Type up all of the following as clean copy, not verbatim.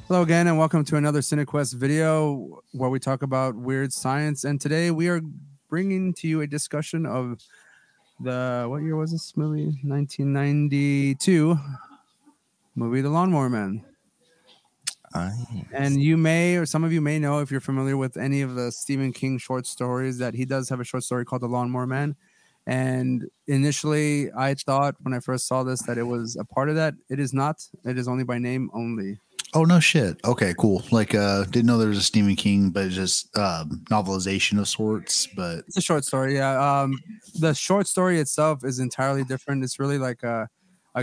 Hello again, and welcome to another CineQuest video where we talk about weird science. And today we are bringing to you a discussion of what year was this movie? 1992 movie, The Lawnmower Man. And you may, or some of you may know, if you're familiar with any of the Stephen King short stories, that he does have a short story called The Lawnmower Man. And initially, I thought when I first saw this that it was a part of that. It is not. It is only by name only. Oh, no shit. Okay, cool. Like, didn't know there was a Stephen King, but just novelization of sorts. But it's a short story. Yeah. The short story itself is entirely different. It's really like a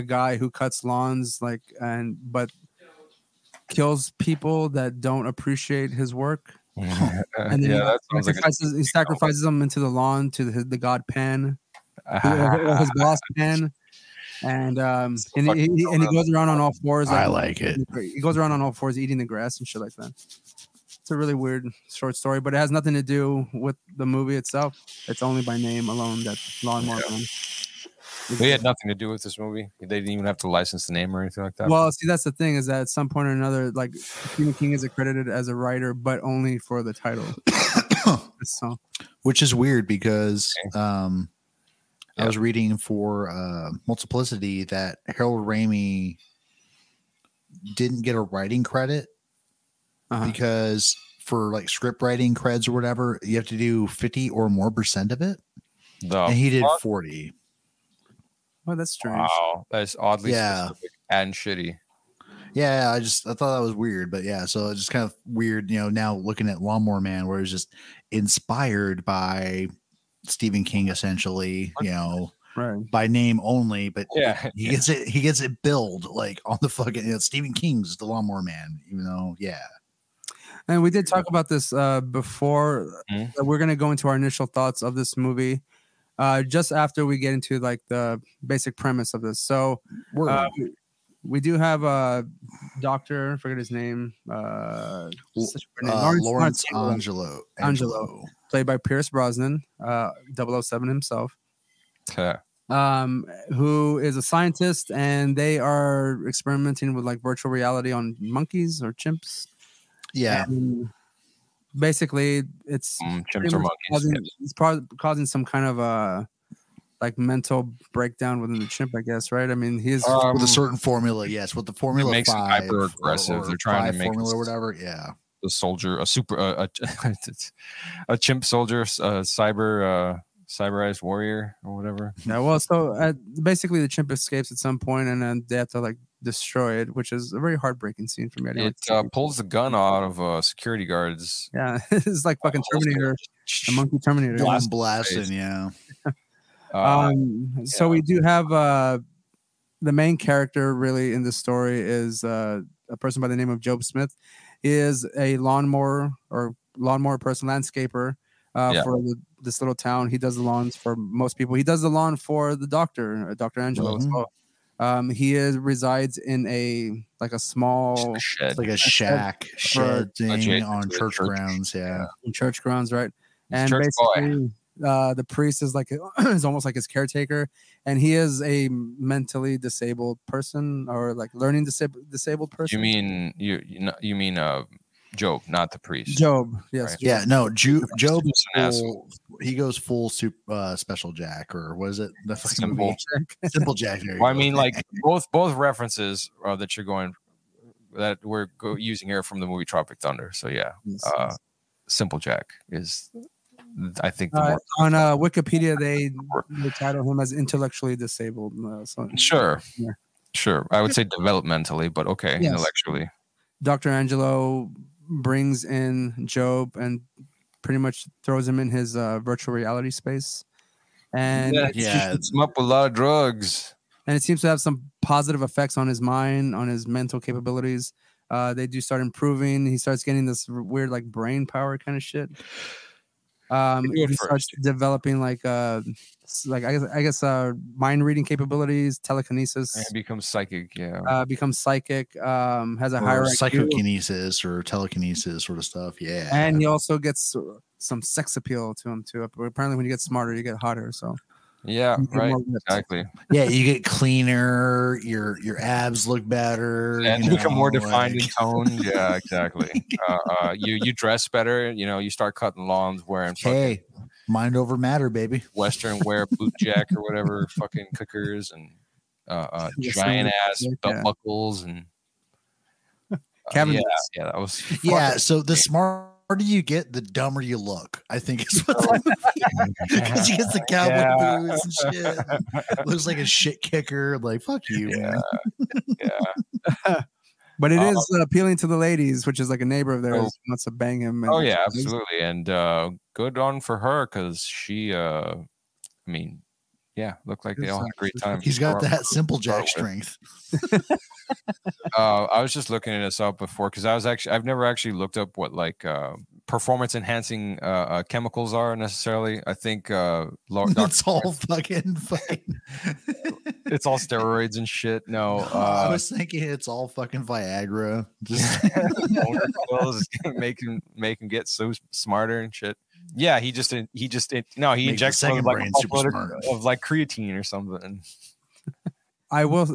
guy who cuts lawns, but kills people that don't appreciate his work. And then he sacrifices them into the lawn to the god Pan, his boss Pan. And he goes around on all fours. I like it. He goes around on all fours eating the grass and shit like that. It's a really weird short story, but it has nothing to do with the movie itself. It's only by name alone that Lawnmower Man. They had nothing to do with this movie. They didn't even have to license the name or anything like that. Well, see, that's the thing, is that at some point or another, like, Stephen King is accredited as a writer, but only for the title. So, which is weird because I was reading for Multiplicity that Harold Ramis didn't get a writing credit because for like script writing creds or whatever, you have to do 50 or more % of it. And he did 40. Oh, that's strange. Wow, that's oddly specific and shitty. Yeah, I thought that was weird, but yeah, so it's just kind of weird, now looking at Lawnmower Man, where it's just inspired by Stephen King, essentially, right, by name only, but he gets it billed like on the fucking Stephen King's The Lawnmower Man, even though And we did talk about this before. We're gonna go into our initial thoughts of this movie. Just after we get into like the basic premise of this. So we do have a doctor, I forget his name, Lawrence Angelo, played by Pierce Brosnan, 007 himself, who is a scientist, and they are experimenting with like virtual reality on monkeys or chimps. Basically, it's chimps or monkeys. It's probably causing some kind of like mental breakdown within the chimp, I guess, right? I mean, he's with a certain formula, with the formula makes 5 hyper aggressive. They're trying to make formula or whatever. The soldier, a chimp soldier, cyberized warrior or whatever. Yeah, well, so basically the chimp escapes at some point, and then they have to like destroy it, which is a very heartbreaking scene for me. It pulls the gun out of security guards. Yeah, it's like fucking Terminator, the monkey Terminator. Blasting, So we do have the main character really in this story is a person by the name of Job Smith. He is a lawnmower person, landscaper for this little town. He does the lawns for most people. He does the lawn for the Dr. Angelo as well. He resides in a small shed, like a shed thing on church grounds. Yeah, on church grounds, right? And basically, the priest is is almost like his caretaker, and he is a mentally disabled person, or like learning disabled person. You mean Job, not the priest. Job, yes. Right. Yeah, no, Job. He goes full special Jack, or was it the Simple Jack? Well, I mean, like both references that you're going that we're using here from the movie Tropic Thunder. So Simple Jack is, I think, the on Wikipedia they title him as intellectually disabled. Sure. I would say developmentally, but okay, yes. Intellectually. Dr. Angelo brings in Job and pretty much throws him in his virtual reality space, and it's him up with a lot of drugs, and it seems to have some positive effects on his mind, on his mental capabilities. They do start improving. He starts getting this weird like brain power kind of shit. He starts developing I guess mind reading capabilities, telekinesis. And becomes psychic. Becomes psychic. Has a higher psychokinesis or telekinesis sort of stuff. Yeah, and he also gets some sex appeal to him too. Apparently, when you get smarter, you get hotter. So Yeah, right. Exactly. Yeah, you get cleaner. Your abs look better. And become more defined and toned. Yeah, exactly. You dress better. You know, you start cutting lawns wearing fucking mind over matter, baby. Western wear boot jack or whatever, fucking kickers and giant ass belt buckles and Kevin. Yeah, that was So the smarter you get, the dumber you look. I think is what because he gets the cowboy boots and shit. Looks like a shit kicker. Like fuck you, man. Yeah. But it is appealing to the ladies, which is like a neighbor of theirs who wants to bang him. And absolutely. And good on for her because she, I mean, looked like they all had a great time. He's got that simple jack strength. I was just looking this up before because I've never actually looked up what like performance enhancing chemicals are necessarily. I think it's all fucking it's all steroids and shit. No, I was thinking it's all fucking Viagra. Just make him get so smarter and shit. Yeah, he injects like of like creatine or something. I will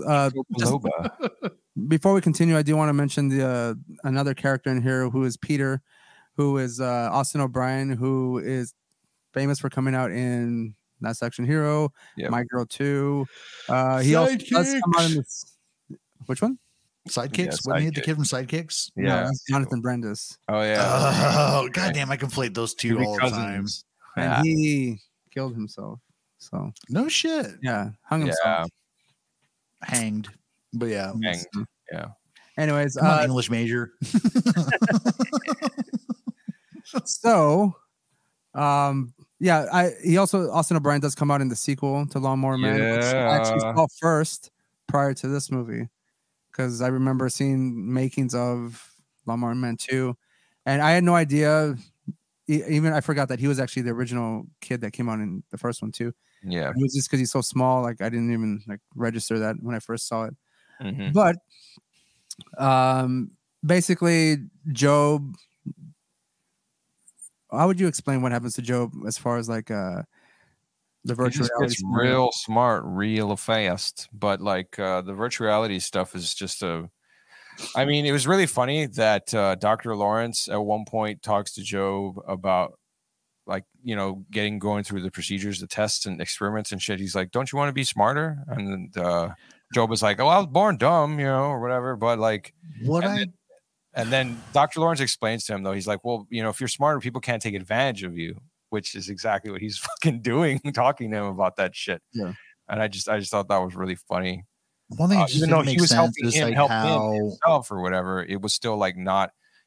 before we continue, I do want to mention the another character in here who is Peter, who is Austin O'Brien, who is famous for coming out in Last Action Hero, My Girl 2. He also does come out in this. Which one? Sidekicks? Wasn't he the kid from Sidekicks? Yeah, no, Jonathan Brandis. Oh yeah. Oh goddamn! I conflate those two all the time. And he killed himself. So no shit. Yeah, hung himself. Hanged. But yeah. Hanged. Yeah. Anyways, English major. So, he also Austin O'Brien does come out in the sequel to Lawnmower Man, which I actually saw first prior to this movie because I remember seeing makings of Lawnmower Man 2, and I had no idea. Even I forgot that he was actually the original kid that came out in the first one too. Yeah, it was just because he's so small. Like I didn't even like register that when I first saw it. Mm-hmm. But basically, Job. How would you explain what happens to Job as far as like the virtual reality? It's real smart, real fast, but like the virtual reality stuff is just I mean, it was really funny that Dr. Lawrence at one point talks to Job about like, you know, going through the procedures, the tests and experiments and shit. He's like, don't you want to be smarter? And Job was like, oh, I was born dumb, you know, or whatever. But like, and then Dr. Lawrence explains to him, though, he's like, well, you know, if you're smarter, people can't take advantage of you, which is exactly what he's fucking doing, talking to him about that shit. Yeah. And I just thought that was really funny. One thing, even though he was helping him help himself or whatever, it was still like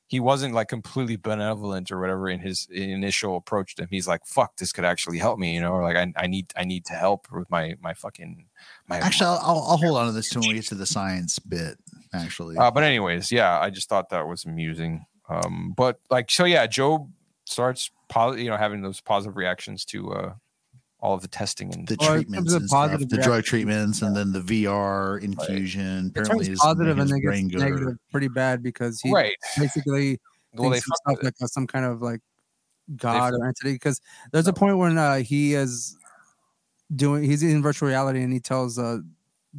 he wasn't like completely benevolent or whatever in his initial approach to him. He's like, fuck, this could actually help me, you know, or like I need to help with my Actually, I'll hold on to this till we get to the science bit, actually. But anyways, yeah, I just thought that was amusing. But like, so yeah, Job starts having those positive reactions to all of the testing and the treatments and stuff, the drug treatments, and then the VR infusion. Right. Apparently, is positive and then gets negative pretty bad because he basically thinks himself like some kind of like god or entity. Because there's a point when he's in virtual reality and he tells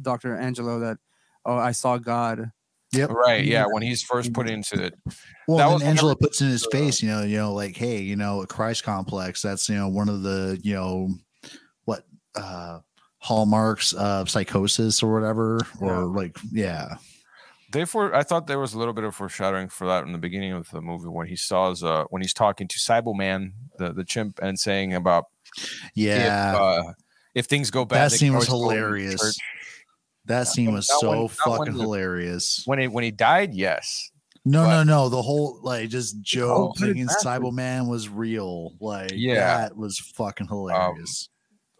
Dr. Angelo that, oh, I saw God. Yep. Right. Yeah. When he's first put into it. Well, then Angela puts in his face, you know, like, hey, you know, a Christ complex. That's, you know, one of the, you know, hallmarks of psychosis or whatever, or like, yeah. I thought there was a little bit of foreshadowing for that in the beginning of the movie when he saws when he's talking to Cybo Man, the chimp, and saying about if things go bad. That scene was hilarious. That scene was so fucking hilarious. When he died, yes. No. The whole like just Joe thinking Cybo Man was real. Like that was fucking hilarious.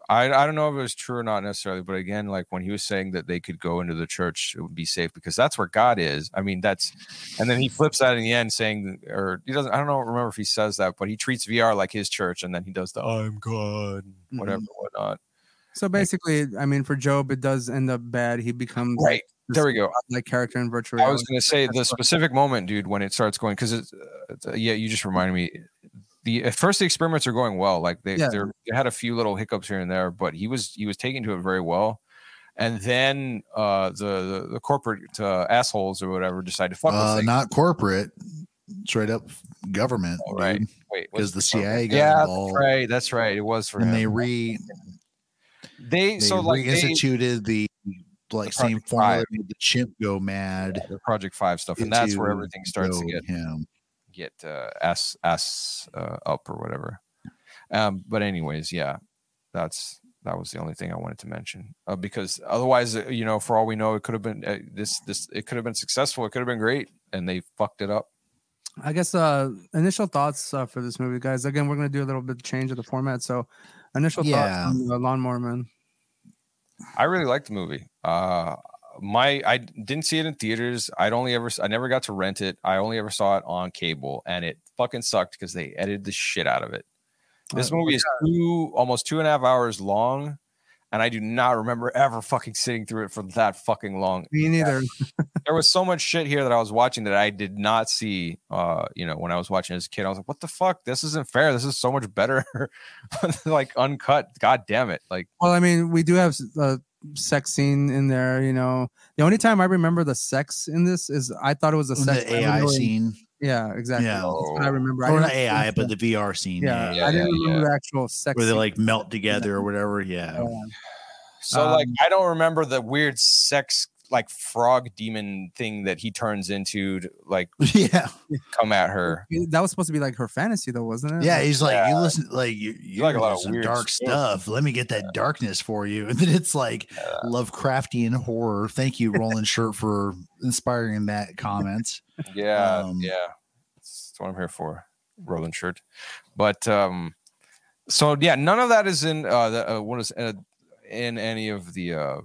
I don't know if it was true or not necessarily, but again, like when he was saying that they could go into the church, it would be safe because that's where God is. I mean, and then he flips that in the end saying, or he doesn't, I don't remember if he says that, but he treats VR like his church. And then he does the I'm God, whatever, whatnot. So basically, I mean, for Job, it does end up bad. He becomes right. There we go. Like character in virtual reality. I was going to say the specific moment, dude, when it starts going, because you just reminded me. at first the experiments are going well. Like they Yeah. they had a few little hiccups here and there, but he was taking to it very well. And then the corporate assholes or whatever decided to fuck with things. Not corporate, straight up government. Oh, right. Dude. Wait, because the CIA got involved. That's right. It was for him. And they reinstituted the same formula made the chimp go mad. The Project 5 stuff, and that's where everything starts to get ass up or whatever. But anyways, yeah, that was the only thing I wanted to mention, because otherwise, for all we know, it could have been it could have been successful. It could have been great, and they fucked it up. I guess initial thoughts for this movie, guys. Again, we're gonna do a little bit of change of the format. So, initial thoughts on Lawnmower Man. I really liked the movie. I didn't see it in theaters. I never got to rent it. I only ever saw it on cable, and it fucking sucked because they edited the shit out of it. This movie is almost 2.5 hours long, and I do not remember ever fucking sitting through it for that fucking long. Me neither. There was so much shit here that I was watching that I did not see. When I was watching as a kid, I was like, "What the fuck? This isn't fair. This is so much better, like uncut. God damn it!" Like, well, I mean, we do have a sex scene in there. The only time I remember the sex in this is I thought it was a sex the AI scene. Yeah, exactly. Yeah. That's what I remember. Or not AI, but the VR scene. Yeah, I didn't remember the actual sex where they scene. like melt together or whatever. Yeah. So I don't remember the weird sex like frog demon thing that he turns into to come at her. That was supposed to be like her fantasy though, wasn't it? Yeah, he's like, you listen, like you like a lot of some weird dark stuff. Let me get that darkness for you. And then it's like Lovecraftian horror. Thank you, Roland Shirt, for inspiring that comment. Yeah, that's what I'm here for, Roland Shirt. But none of that is in in any of the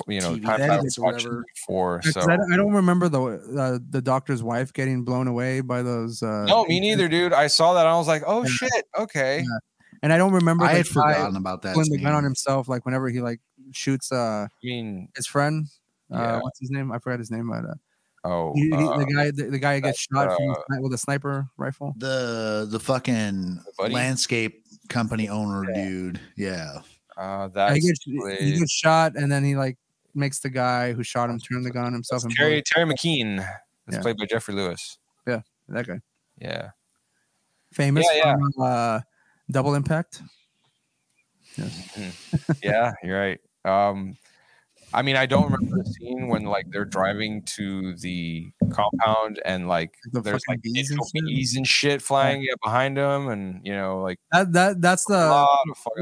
TV time edits or whatever before. So I don't remember the doctor's wife getting blown away by those. No, me neither, dude. I saw that and I was like, oh shit, okay. Yeah. And I don't remember. I had forgotten about that. Pulling the gun on himself, like whenever he like shoots his friend. What's his name? I forgot his name, but the guy gets shot with a sniper rifle. The fucking landscape company owner dude. Yeah. He gets shot, and then he like makes the guy who shot him turn the gun on himself. And Terry McKean. That's played by Jeffrey Lewis. Yeah, that guy. Yeah. Famous from Double Impact. Yes. Yeah, you're right. I mean, I don't remember the scene when like they're driving to the compound and like there's like bees and shit flying behind them, and like that's the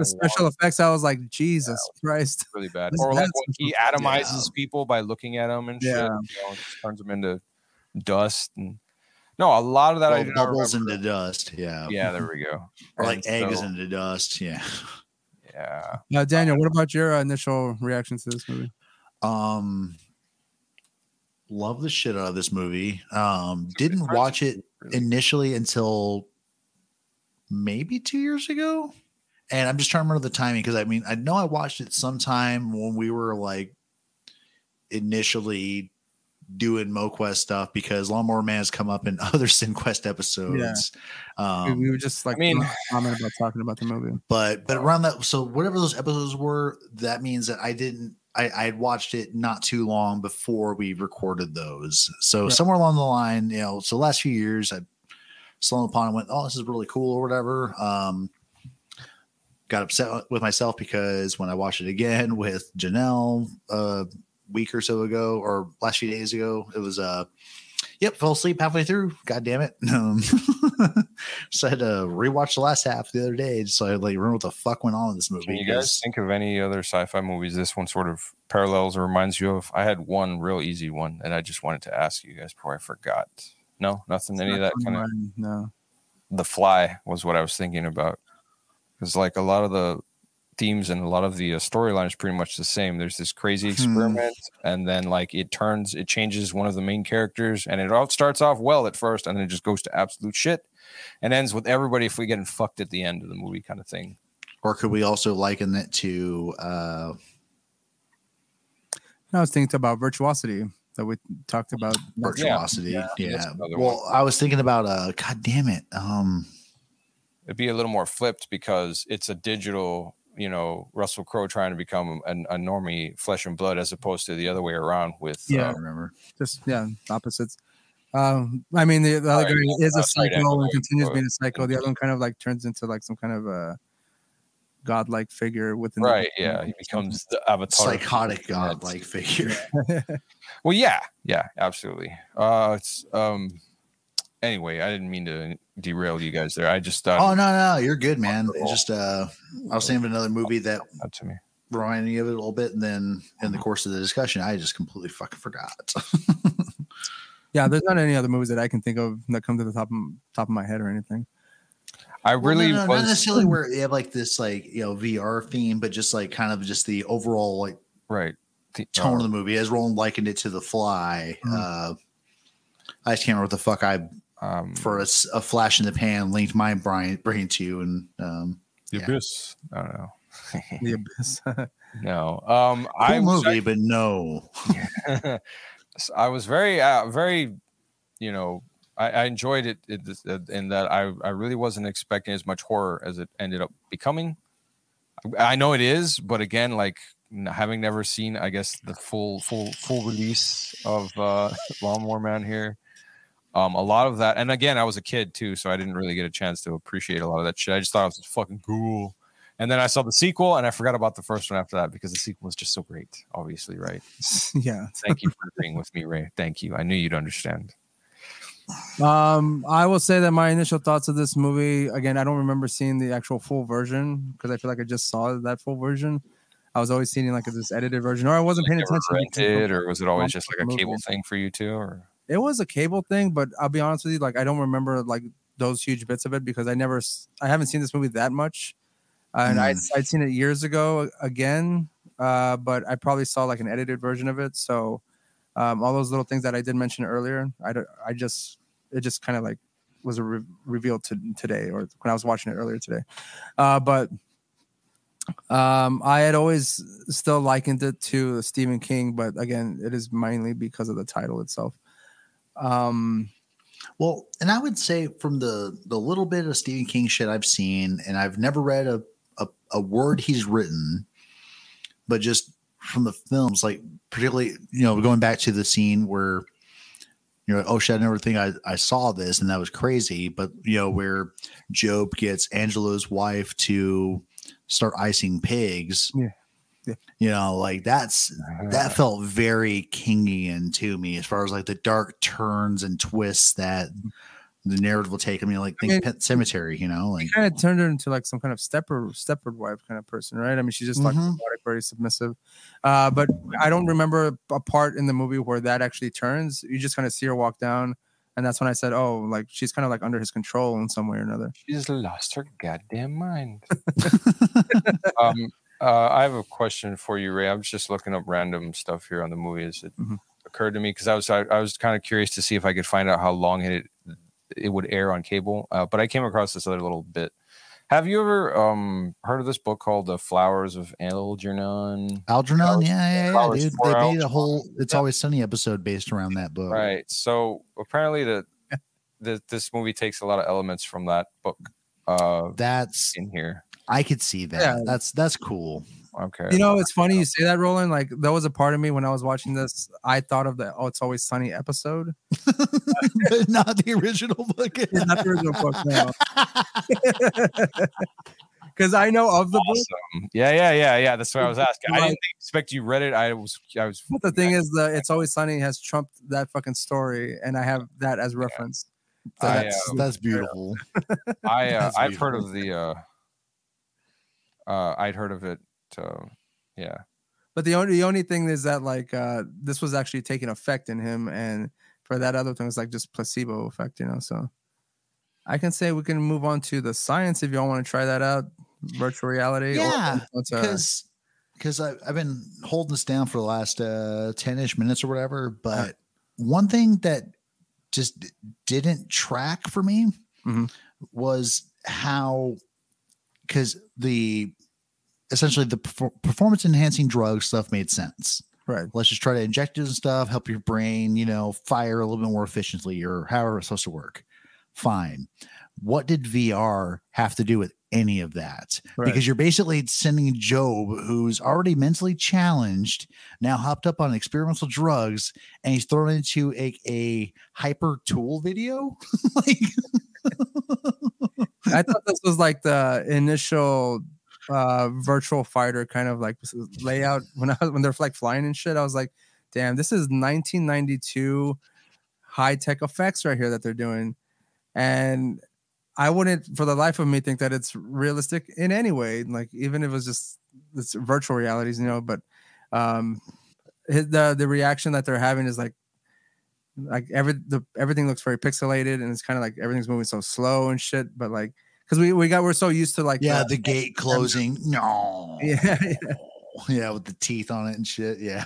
special effects. I was like, Jesus Christ, really bad. Or like when he atomizes people by looking at them and shit, just turns them into dust. And no, a lot of that I bubbles into dust. Yeah, there we go. Or like eggs into dust. Yeah. Yeah. Now, Daniel, what about your initial reaction to this movie? Love the shit out of this movie. Didn't watch it initially until maybe 2 years ago. And I'm just trying to remember the timing, because I mean, I know I watched it sometime when we were like initially doing MoQuest stuff, because Lawnmower Man has come up in other SinQuest episodes. We were just like comment about talking about the movie. But around that, so whatever those episodes were, that means that I had watched it not too long before we recorded those. So somewhere along the line, so the last few years I stumbled upon and went, oh, this is really cool or whatever. Got upset with myself because when I watched it again with Janelle week or so ago, or last few days ago, it was fell asleep halfway through. God damn it. So I had to rewatch the last half the other day, so I like remember what the fuck went on in this movie. Can you guys think of any other sci-fi movies this one sort of parallels or reminds you of? I had one real easy one, and I just wanted to ask you guys before I forgot. No, nothing. Any of that kind of. No. The Fly was what I was thinking about, because like a lot of the themes and a lot of the storyline is pretty much the same. There's this crazy experiment, and then like it changes one of the main characters, and it all starts off well at first, and then it just goes to absolute shit, and ends with everybody getting fucked at the end of the movie, kind of thing. Or could we also liken it to? I was thinking about Virtuosity. that we talked about. Virtuosity. Yeah. that's another Well, I was thinking about God damn it. It'd be a little more flipped because it's a digital, Russell Crowe trying to become a normie flesh and blood as opposed to the other way around with Yeah. Remember. Just opposites. I mean, the other guy is a psycho and continues being a psycho. The other one kind of like turns into like some kind of a godlike figure within. Right. Yeah. He becomes the avatar. Psychotic godlike figure. Well, yeah. Yeah, absolutely. It's anyway, I didn't mean to derail you guys there. I just thought. Oh, no, you're good, man. It just, I was thinking of another movie that to me reminded me of it a little bit. And then in the course of the discussion, I just completely fucking forgot. Yeah, there's not any other movies that I can think of that come to the top of my head or anything. I really not necessarily where they have like this like VR theme, but just like kind of just the overall like tone of the movie. As Roland likened it to The Fly, I just can't remember what the fuck for a flash in the pan linked my brain to, and The Abyss. I don't know. The Abyss. No, cool movie, but no. I was very, I enjoyed it in that I really wasn't expecting as much horror as it ended up becoming. I know it is, but again, like having never seen, I guess, the full release of Lawnmower Man here, a lot of that, and again, I was a kid too, so I didn't really get a chance to appreciate a lot of that shit. I just thought it was fucking cool. And then I saw the sequel, and I forgot about the first one after that because the sequel was just so great, obviously, right? Yeah. Thank you for agreeing with me, Ray. Thank you. I knew you'd understand. I will say that my initial thoughts of this movie, again, I don't remember seeing the actual full version because I feel like I just saw that full version. I was always seeing like this edited version, or I wasn't paying attention. Rented, or was it always just like a cable thing for you too? Or it was a cable thing, but I'll be honest with you, like I don't remember like those huge bits of it because I haven't seen this movie that much. And I'd seen it years ago again, but I probably saw like an edited version of it. So all those little things that I did mention earlier, it just kind of like was revealed today, or when I was watching it earlier today. But I had always still likened it to Stephen King, but again, it is mainly because of the title itself. Well, and I would say from the little bit of Stephen King shit I've seen, and I've never read a word he's written, but just from the films, like particularly, going back to the scene where you're like, oh shit, I never think I saw this, and that was crazy. But where Job gets Angelo's wife to start icing pigs. Yeah. Like that felt very Kingian to me as far as like the dark turns and twists that the narrative will take. I mean, Pet Cemetery, like he kind of turned her into like some kind of stepford wife kind of person, right? I mean, she's just like very submissive. But I don't remember a part in the movie where that actually turns. You just kind of see her walk down, and that's when I said, "Oh, like she's kind of like under his control in some way or another." She's lost her goddamn mind. I have a question for you, Ray. I was just looking up random stuff here on the movies. It occurred to me because I was kind of curious to see if I could find out how long it would air on cable. But I came across this other little bit. Have you ever heard of this book called The Flowers of Algernon? Algernon, yeah, dude. They made a whole It's Always Sunny episode based around that book. Right. So apparently this movie takes a lot of elements from that book. That's in here. I could see that. Yeah. That's cool. Okay. It's funny you say that, Roland. Like there was a part of me when I was watching this, I thought of the It's Always Sunny episode. But not the original book. Not the original book, no. Because I know of the book. Yeah. That's what I was asking. I didn't expect you read it. I was. But the thing is, It's Always Sunny has trumped that fucking story, and I have that as reference. So that's beautiful. I've heard of the. I'd heard of it. Yeah. But the only thing is that like this was actually taking effect in him, and for that other thing was like just placebo effect, So I can say we can move on to the science if y'all want to try that out. Virtual reality. Yeah. Because I've been holding this down for the last 10-ish minutes or whatever. But one thing that just didn't track for me was how, because essentially the performance enhancing drug stuff made sense. Right. Let's just try to inject it and stuff, help your brain, fire a little bit more efficiently or however it's supposed to work. Fine. What did VR have to do with any of that? Right. Because you're basically sending Job, who's already mentally challenged, now hopped up on experimental drugs, and he's thrown into a hyper tool video. Like, I thought this was like the initial virtual fighter kind of like layout when they're like flying and shit. I was like, damn, this is 1992 high tech effects right here that they're doing, and I wouldn't for the life of me think that it's realistic in any way. Like even if it was just this virtual realities, but the reaction that they're having is like everything looks very pixelated and it's kind of like everything's moving so slow and shit. But like because we're so used to like the gate closing, yeah with the teeth on it and shit, yeah.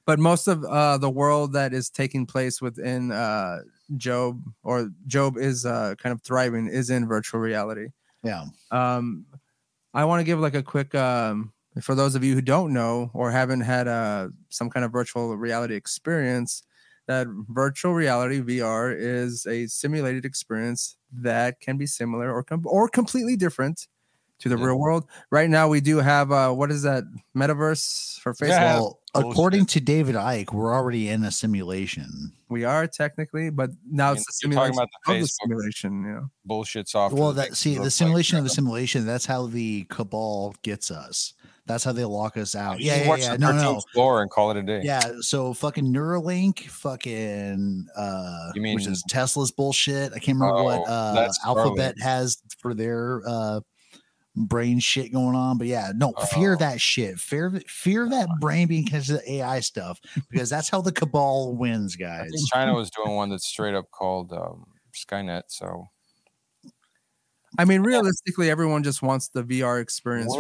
But most of the world that is taking place within Job is kind of thriving is in virtual reality. Yeah. I want to give like a quick for those of you who don't know or haven't had some kind of virtual reality experience, that virtual reality VR is a simulated experience that can be similar or completely different to the real world. Right now, we do have what is that metaverse for Facebook? Yeah. Well, according to David Icke, we're already in a simulation. We are technically, but now it's the simulation about the of the Facebook simulation. Bullshit software. Well, the simulation of the simulation. That's how the cabal gets us. That's how they lock us out. Yeah. No. Explore and call it a day. Yeah. So fucking Neuralink, fucking you mean which is Tesla's bullshit. I can't remember what Alphabet has for their brain shit going on, but fear that shit. Fear that brain being connected to AI stuff, because that's how the cabal wins, guys. I think China was doing one that's straight up called Skynet. So, I mean, realistically, everyone just wants the VR experience.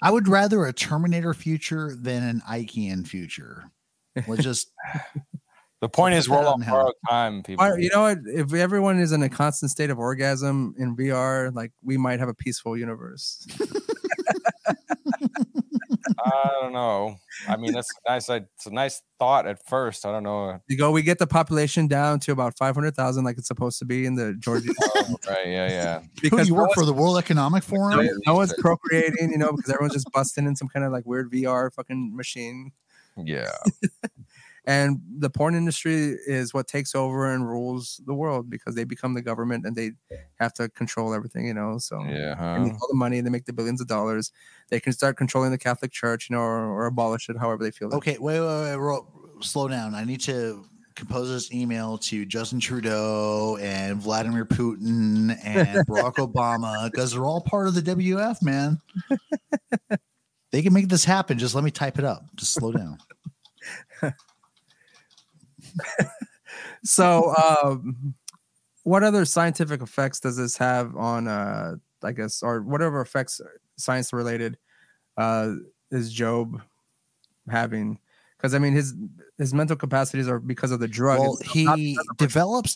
I would rather a Terminator future than an Ikean future. Let's just. The point is, we're on borrowed time, people. You know what? If everyone is in a constant state of orgasm in VR, like we might have a peaceful universe. I don't know. I mean, that's nice. It's a nice thought at first. I don't know. We get the population down to about 500,000, like it's supposed to be in the Georgia. Right? Yeah. Because you work for the World Economic Forum. No one's procreating, because everyone's just busting in some kind of like weird VR fucking machine. Yeah. And the porn industry is what takes over and rules the world because they become the government and they have to control everything, So they make all the money, they make the billions of dollars. They can start controlling the Catholic Church, or abolish it however they feel. Okay, wait, slow down. I need to compose this email to Justin Trudeau and Vladimir Putin and Barack Obama, because they're all part of the WF, man. They can make this happen. Just let me type it up. Just slow down. So, what other scientific effects does this have on, I guess, or whatever effects science related is Job having? Because I mean, his mental capacities are because of the drug. Well, he develops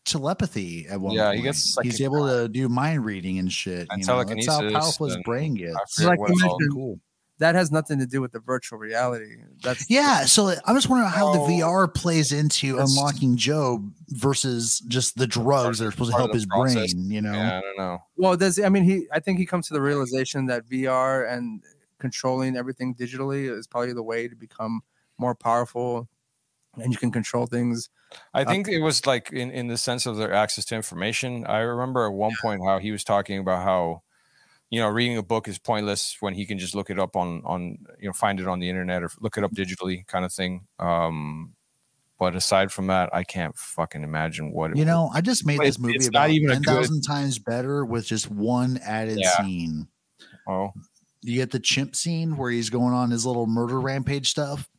telepathy at one point. He's able to do mind reading and shit. And that's how powerful his brain gets. Like you mentioned, cool. That has nothing to do with the virtual reality. So I'm just wondering how the VR plays into unlocking Job versus just the drugs that are supposed to help his brain. Yeah, I don't know. Well, I think he comes to the realization that VR and controlling everything digitally is probably the way to become more powerful, and you can control things. I think it was like in the sense of their access to information. I remember at one point how he was talking about how, reading a book is pointless when he can just look it up on find it on the internet or look it up digitally kind of thing. But aside from that, I can't fucking imagine what I just made this movie about 10,000 times better with just one added scene. Oh, you get the chimp scene where he's going on his little murder rampage stuff.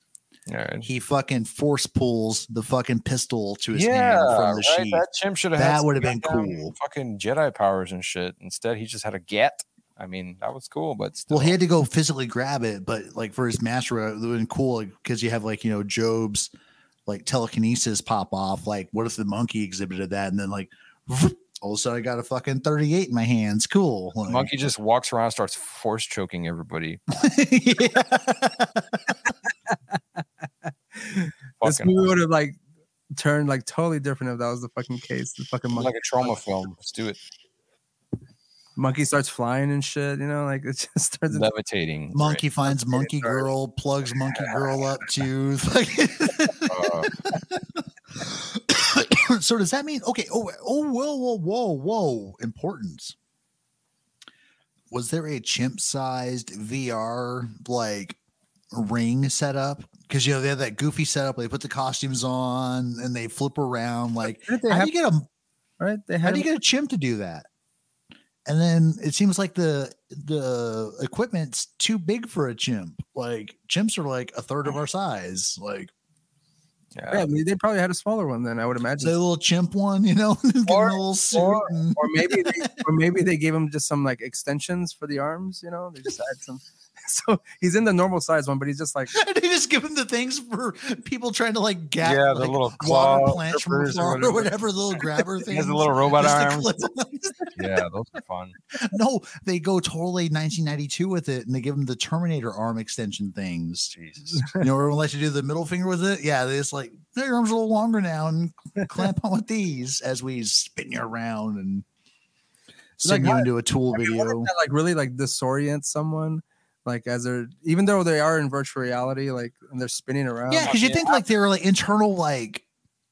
Yeah, he fucking force pulls the fucking pistol to his hand from the sheath. That chimp should have. That would have been cool. Fucking Jedi powers and shit. Instead, he just had a get. I mean, that was cool, but still. Well, he had to go physically grab it, but like for his master, it would have been cool because you have Job's like telekinesis pop off. Like, what if the monkey exhibited that, and then like all of a sudden I got a fucking 38 in my hands. Cool. The monkey just walks around, and starts force choking everybody. This movie would have like turned like totally different if that was the fucking case. The fucking monkey, like a trauma film. Let's do it. Monkey starts flying and shit. You know, like it just starts levitating. Monkey finds monkey girl, plugs monkey girl up to. So does that mean okay? Whoa! Importance. Was there a chimp-sized VR like ring set up? Because they have that goofy setup. They put the costumes on and they flip around. Like, how do you get a chimp to do that? And then it seems like the equipment's too big for a chimp. Like chimps are like a third of our size. Like, yeah, I mean, they probably had a smaller one then. I would imagine a little chimp one, or maybe they gave him just some like extensions for the arms. They just add some. So he's in the normal size one, but he's just like they just give him the things for people trying to like gap, the little claw plants from the floor or whatever, the little grabber thing. He has a little robot arms. Yeah, those are fun. No, they go totally 1992 with it, and they give him the Terminator arm extension things. Jesus, everyone lets you do the middle finger with it. Yeah, they just like your arms are a little longer now, and clamp on with these as we spin you around and send you into a tool video. That, like really like disorient someone. Like even though they are in virtual reality, like and they're spinning around. Yeah, because you think like they were like internal, like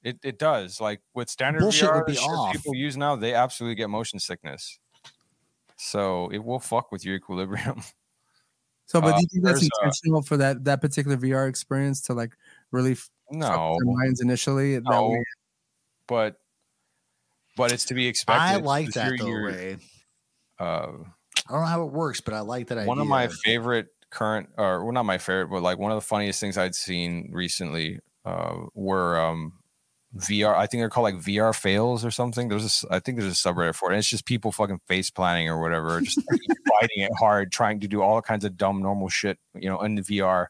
it does. Like with standard bullshit VR would be off. People use now, they absolutely get motion sickness. So it will fuck with your equilibrium. So, but do you think that's intentional for that particular VR experience to like really fuck their minds initially? No, but it's to be expected. I like that though, Ray. I don't know how it works, but I like that idea. One of my favorite not my favorite, but like one of the funniest things I'd seen recently were VR. I think they're called like VR fails or something. I think there's a subreddit for it. And it's just people fucking face planning or whatever, just fighting it hard, trying to do all kinds of dumb normal shit, in the VR.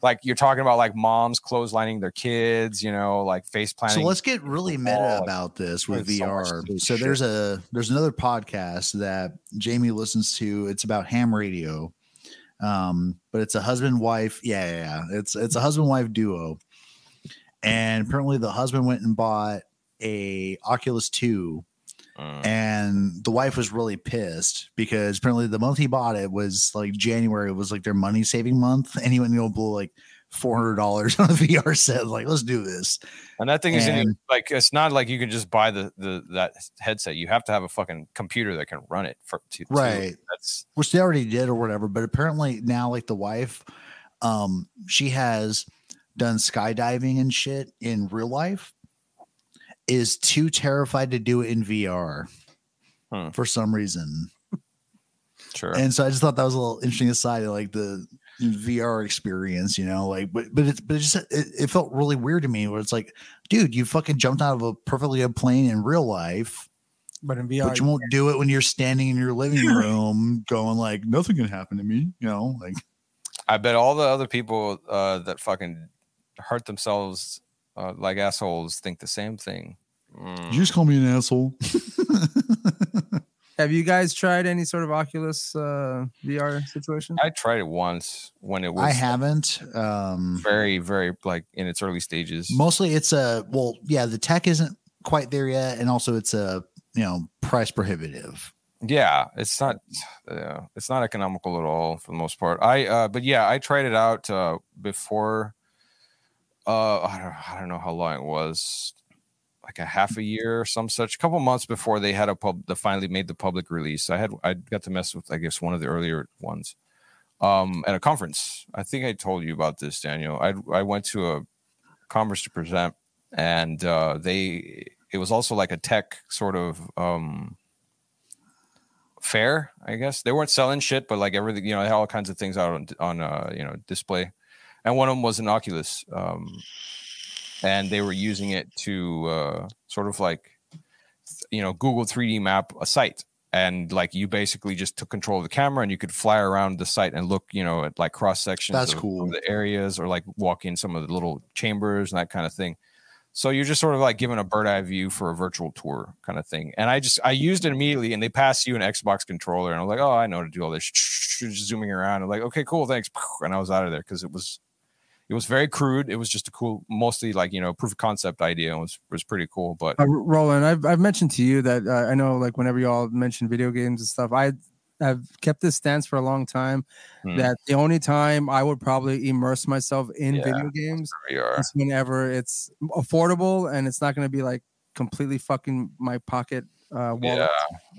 Like you're talking about like moms clotheslining their kids, like face planning. So let's get really meta about this with VR. So there's another podcast that Jamie listens to. It's about ham radio. But it's a husband wife. Yeah. It's a husband wife duo. And apparently the husband went and bought a Oculus 2. And the wife was really pissed because apparently the month he bought it was like January. It was like their money saving month, and he went and blew like $400 on a VR set. Like, let's do this. And that thing is like it's not like you can just buy that headset. You have to have a fucking computer that can run it right. That's which they already did or whatever. But apparently now, like the wife, she has done skydiving and shit in real life. Is too terrified to do it in VR for some reason. Sure. And so I just thought that was a little interesting aside of like the VR experience, it felt really weird to me where it's like, dude, you fucking jumped out of a perfectly good plane in real life, but in VR, but you won't do it when you're standing in your living room going like, nothing can happen to me. Like I bet all the other people that fucking hurt themselves like assholes think the same thing. You just call me an asshole. Have you guys tried any sort of Oculus VR situation? I tried it once when it was. I haven't. Very, very like in its early stages. Mostly, it's the tech isn't quite there yet, and also it's price prohibitive. Yeah, it's not economical at all for the most part. I tried it out before. I don't know how long it was, like a half a year or some such, a couple months before they had finally made the public release. I got to mess with, I guess, one of the earlier ones at a conference. I think I told you about this, Daniel. I went to a conference to present, and it was also like a tech sort of fair, I guess. They weren't selling shit, but like everything, they had all kinds of things out on display. And one of them was an Oculus, and they were using it to sort of like, Google 3D map a site. And like you basically just took control of the camera and you could fly around the site and look, at like cross sections of the areas, or like walk in some of the little chambers and that kind of thing. So you're just sort of like given a bird eye view for a virtual tour kind of thing. And I used it immediately, and they passed you an Xbox controller, and I was like, oh, I know how to do all this, just zooming around. I'm like, okay, cool, thanks. And I was out of there because it was it was very crude. It was just a cool, mostly like, proof of concept idea. It was pretty cool. But Roland, I've mentioned to you that I know, like, whenever you all mention video games and stuff, I've kept this stance for a long time that the only time I would probably immerse myself in video games is whenever it's affordable and it's not going to be like completely fucking my pocket wallet.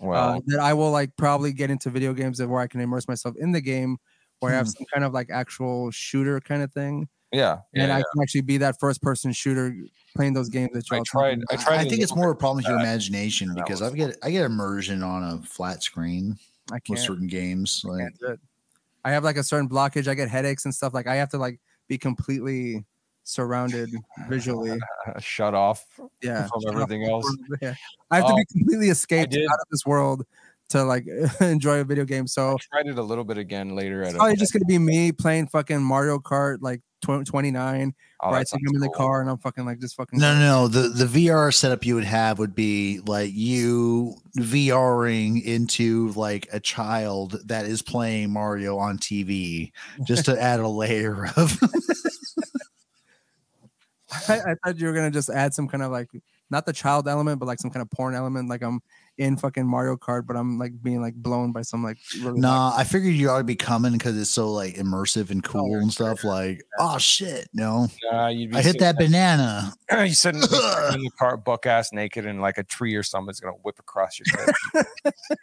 That I will like probably get into video games where I can immerse myself in the game, where I have some kind of like actual shooter kind of thing. I can actually be that first person shooter playing those games that I think it's more a problem with your imagination, because I get immersion on a flat screen. I can't with certain games. Like, I have like a certain blockage. I get headaches and stuff. Like I have to like be completely surrounded visually, shut off from everything else. I have to be completely escaped out of this world to like enjoy a video game. So I tried it a little bit again later. It's probably just gonna be me playing fucking Mario Kart like 29. Where I think I'm in the car and I'm fucking like just fucking. No. The VR setup you would have would be like you VRing into like a child that is playing Mario on TV, just to add a layer of. I thought you were gonna just add some kind of like, not the child element, but like some kind of porn element. Like I'm in fucking Mario Kart, but I'm like being like blown by some like. Really I figured you ought to be coming because it's so like immersive and cool and stuff. Like, oh shit, no! I hit that banana. You sitting in the car, buck ass naked, and like a tree or something's gonna whip across your head,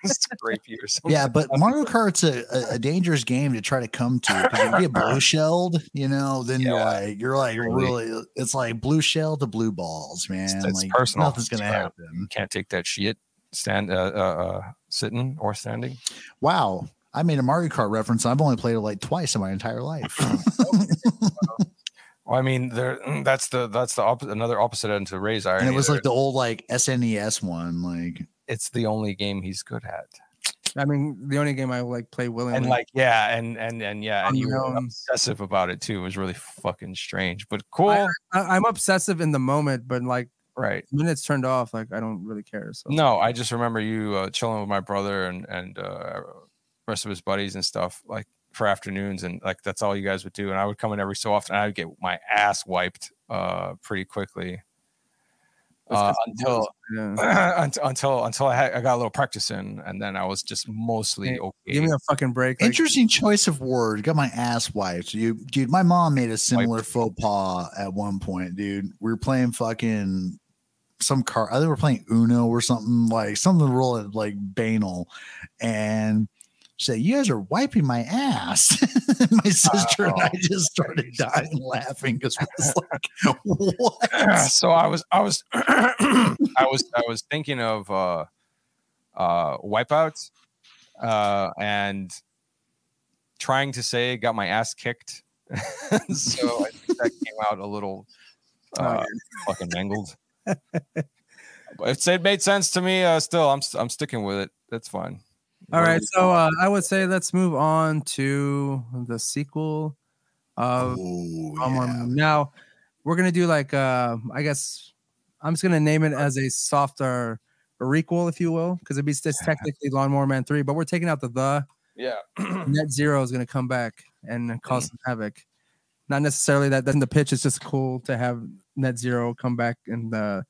scrape you or something. Yeah, but Mario Kart's a dangerous game to try to come to, because if you get blue shelled, then you're like really, it's like blue shell to blue balls, man. It's like personal. Nothing's gonna happen. You can't take that shit. Sitting or standing. Wow, I made a Mario Kart reference. I've only played it like twice in my entire life. Well, I mean, that's another opposite end to Ray's irony. And it was like the old like SNES one. Like, it's the only game he's good at. I mean, the only game I like play willingly. And like, and you were obsessive about it too. It was really fucking strange, but cool. I'm obsessive in the moment, but like. Right. When it's turned off, like I don't really care. So. No, I just remember you chilling with my brother and rest of his buddies and stuff, like for afternoons, and like that's all you guys would do. And I would come in every so often. And I'd get my ass wiped pretty quickly until I got a little practice in, and then I was just mostly okay. Give me a fucking break. Interesting choice of word. Got my ass wiped. Dude, my mom made a similar faux pas at one point, dude. We were playing fucking some car. I think we were playing Uno or something real like banal, and she said, "You guys are wiping my ass." My sister and I just started dying laughing because we was like, "What?" So I was I was thinking of wipeouts and trying to say got my ass kicked. So I think that came out a little fucking mangled. But it made sense to me. Still, I'm sticking with it. That's fine. All right, so I would say let's move on to the sequel of Lawnmower Man. Now we're gonna do like I guess I'm just gonna name it as a softer requel, if you will, because it's technically Lawnmower Man 3, but we're taking out the. Net Zero is gonna come back and cause some havoc. Not necessarily that in the pitch. It's just cool to have Net Zero come back in the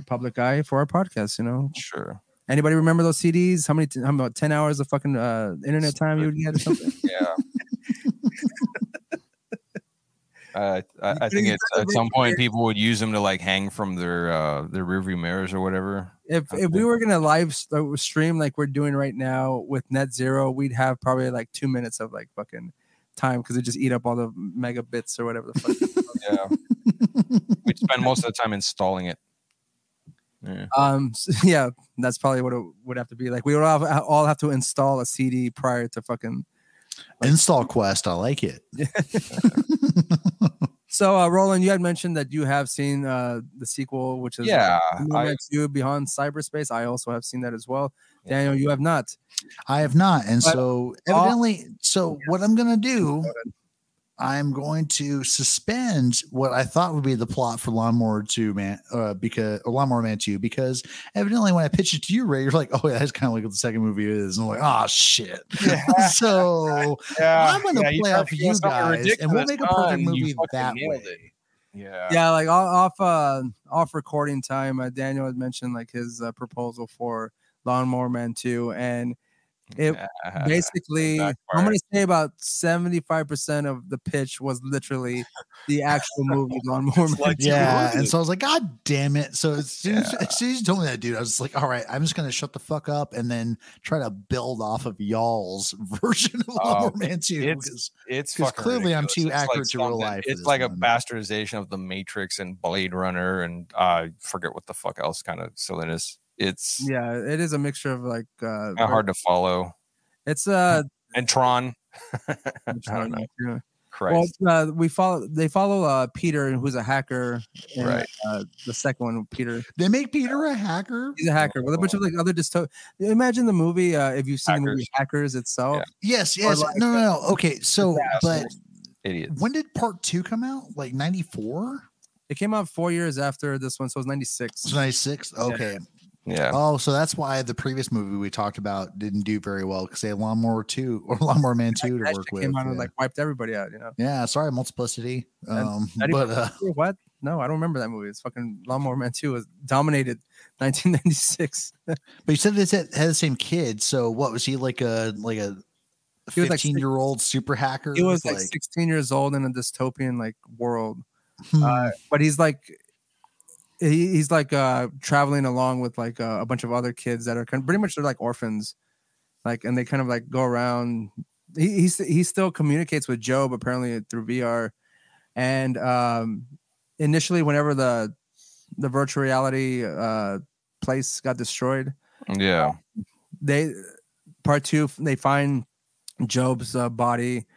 public eye for our podcast. Sure. Anybody remember those CDs? How about 10 hours of fucking internet time you would get or something? Yeah. I think at some point people would use them to like hang from their rearview mirrors or whatever. If we were gonna live stream like we're doing right now with Net Zero, we'd have probably like 2 minutes of like fucking time because it just eat up all the megabits or whatever the fuck. Yeah. We'd spend most of the time installing it. Yeah, that's probably what it would have to be. Like we would all have to install a CD prior to fucking install Quest. I like it. So Roland, you had mentioned that you have seen the sequel, which is Beyond Cyberspace. I also have seen that as well. Daniel, you have not. I have not, and so evidently, what I'm gonna do, I'm going to suspend what I thought would be the plot for Lawnmower 2 Man, Lawnmower Man 2, because evidently when I pitched it to you, Ray, you're like, oh yeah, that's kind of like what the second movie is. And I'm like, oh shit. So I'm going to play out for you guys, and we'll make a perfect movie that way. Yeah, like off recording time, Daniel had mentioned like his proposal for Lawnmower Man 2, and it basically, I'm going to say about 75% of the pitch was literally the actual movie Lawnmower Man 2. Yeah, and so I was like, God damn it. So as soon as you told me that, dude, I was just like, all right, I'm just going to shut the fuck up and then try to build off of y'all's version of Lawnmower Man 2. It's clearly ridiculous. I'm too accurate to real life. It's like a bastardization of the Matrix and Blade Runner, and I forget what the fuck else kind of silliness. It is a mixture of like hard to follow. It's and Tron. Christ. Well, they follow Peter, who's a hacker, and, right? The second one, Peter. They make Peter a hacker. He's a hacker with a bunch of like other Imagine the movie if you've seen the movie Hackers itself. Yeah. Yes. Like, no. Okay, so but idiots. When did part 2 come out? Like 94? It came out 4 years after this one, so it was 96. It's 96. Okay. Yeah. Oh, so that's why the previous movie we talked about didn't do very well, because they had Lawnmower 2 or Lawnmower Man 2 to work with. Came out and like wiped everybody out, you know. Yeah, sorry, Multiplicity. What? No, I don't remember that movie. It's fucking Lawnmower Man 2 was dominated 1996. But you said they had the same kid, so what was he like a 15-year-old super hacker? He was like 16 years old in a dystopian like world. But he's like traveling along with like a bunch of other kids that are pretty much they're like orphans, like, and they kind of like go around. He still communicates with Job apparently through VR, and initially whenever the virtual reality place got destroyed, part 2 they find Job's body,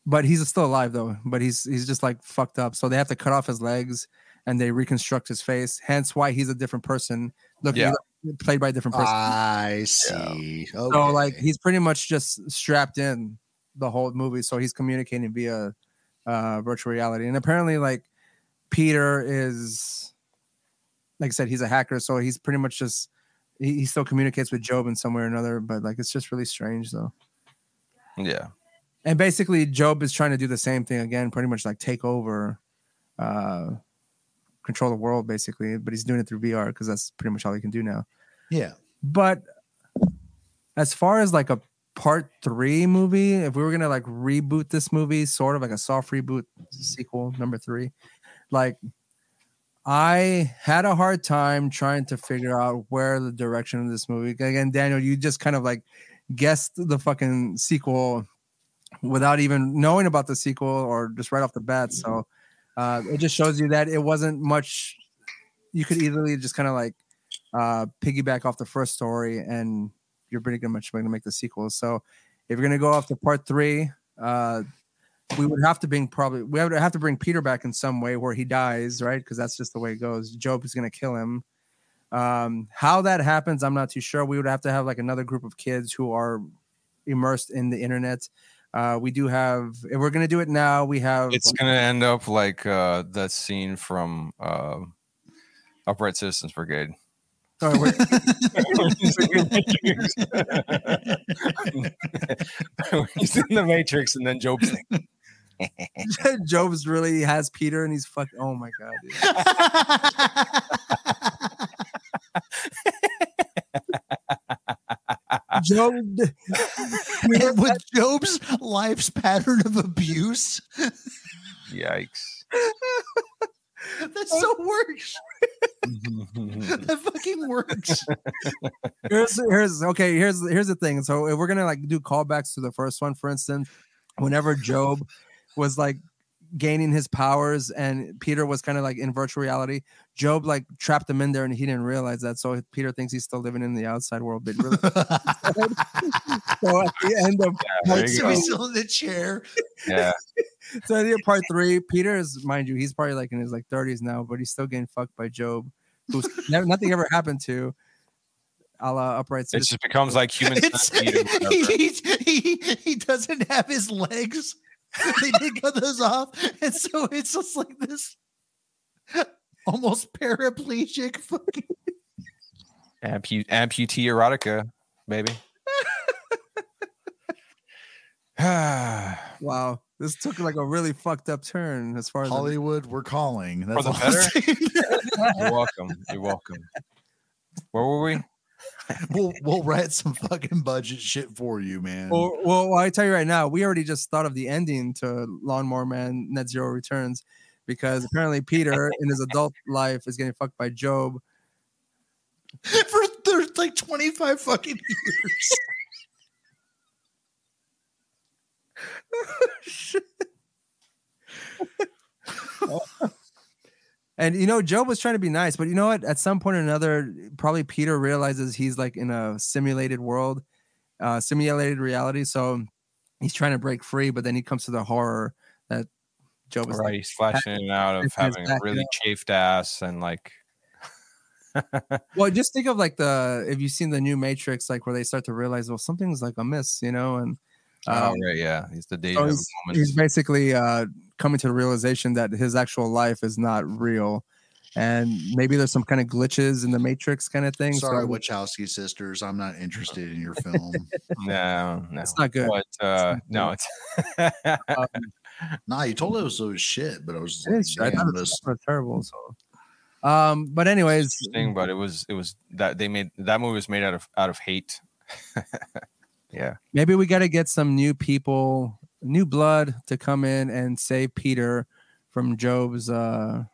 but he's still alive though. But he's just like fucked up, so they have to cut off his legs. And they reconstruct his face, hence why he's a different person. Played by a different person. I see. Yeah. Okay. So like he's pretty much just strapped in the whole movie. So he's communicating via virtual reality. And apparently, like Peter is, like I said, he's a hacker. So he's pretty much just he still communicates with Job in some way or another. But like it's just really strange though. Yeah. And basically, Job is trying to do the same thing again, pretty much like take over. Control the world basically, but he's doing it through VR because that's pretty much all he can do now. Yeah. But as far as like a part 3 movie, if we were gonna like reboot this movie, sort of like a soft reboot sequel, number 3, like I had a hard time trying to figure out where the direction of this movie. Again, Daniel, you just kind of like guessed the fucking sequel without even knowing about the sequel or just right off the bat. So it just shows you that it wasn't much. You could easily just kind of like piggyback off the first story, and you're pretty much going to make the sequel. So if you're going to go off to part 3, we would have to bring Peter back in some way where he dies, right? Because that's just the way it goes. Job is going to kill him. How that happens, I'm not too sure. We would have to have like another group of kids who are immersed in the internet. We do have, if we're going to do it now, we have. It's going to end up like that scene from Upright Citizens Brigade. Oh, wait. He's in the Matrix, and then Job's like, Job's really has Peter, and he's fucking. Oh my god! Job, with Job's life's pattern of abuse. Yikes! That so works. That fucking works. Here's the thing. So if we're gonna like do callbacks to the first one, for instance, whenever Job was like gaining his powers and Peter was kind of like in virtual reality, Job like trapped him in there and he didn't realize that. So Peter thinks he's still living in the outside world. But really, so at the end of he's still in the chair. Yeah. So at the end of part 3, Peter is, mind you, he's probably like in his like 30s now, but he's still getting fucked by Job, who's nothing ever happened to. A la Upright Citizens. It just becomes like human. He doesn't have his legs. They did cut those off, and so it's just like this almost paraplegic fucking amputee erotica, baby. Wow, this took like a really fucked up turn as far as Hollywood. We're calling. That's For the better. You're welcome. You're welcome. Where were we? We'll write some fucking budget shit for you, man. Well, I tell you right now, we already just thought of the ending to Lawnmower Man Net Zero Returns, because apparently Peter in his adult life is getting fucked by Job for like 25 fucking years. And Job was trying to be nice, but you know what? At some point or another, probably Peter realizes he's like in a simulated world, simulated reality. So he's trying to break free, but then he comes to the horror that Job is right. He's flashing in and out of having a really chafed ass and like. Well, just think of like if you've seen the new Matrix, like where they start to realize, well, something's like amiss, and. Right, yeah, he's the deja vu moment. He's basically coming to the realization that his actual life is not real, and maybe there's some kind of glitches in the Matrix kind of thing. Sorry, Wachowski sisters, I'm not interested in your film. No, it's not good. But no, it's nah. You told us it was shit, but I was like, I thought it was terrible. So, but anyways, interesting. But it was that that movie was made out of hate. Yeah. Maybe we got to get some new people, new blood to come in and save Peter from Job's. So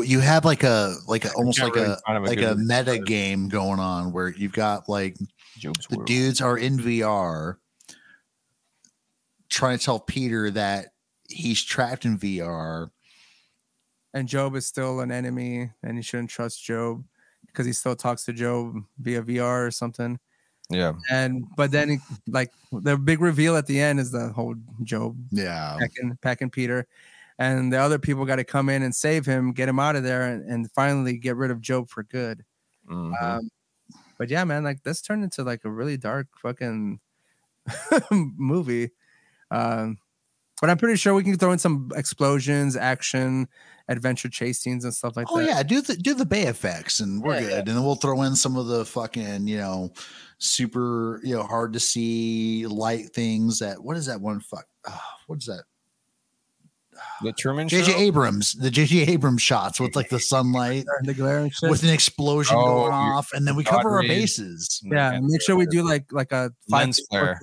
you have like almost like a meta game going on where you've got like Job's the world. Dudes are in VR trying to tell Peter that he's trapped in VR. And Job is still an enemy and he shouldn't trust Job because he still talks to Job via VR or something. Yeah. But then like the big reveal at the end is the whole Job packing Peter, and the other people got to come in and save him, get him out of there, and finally get rid of Job for good. Mm-hmm. But yeah, man, like this turned into like a really dark fucking movie. But I'm pretty sure we can throw in some explosions, action, adventure chase scenes and stuff like that. Oh yeah, do the Bay effects and we're good. And then we'll throw in some of the fucking, super, hard to see light things what is that one what is that? The Truman J.J. Show? Abrams, the J.J. Abrams shots with like the sunlight, the glare and shit. with an explosion going off, and then we cover our bases. Yeah, make sure we do like a lens flare,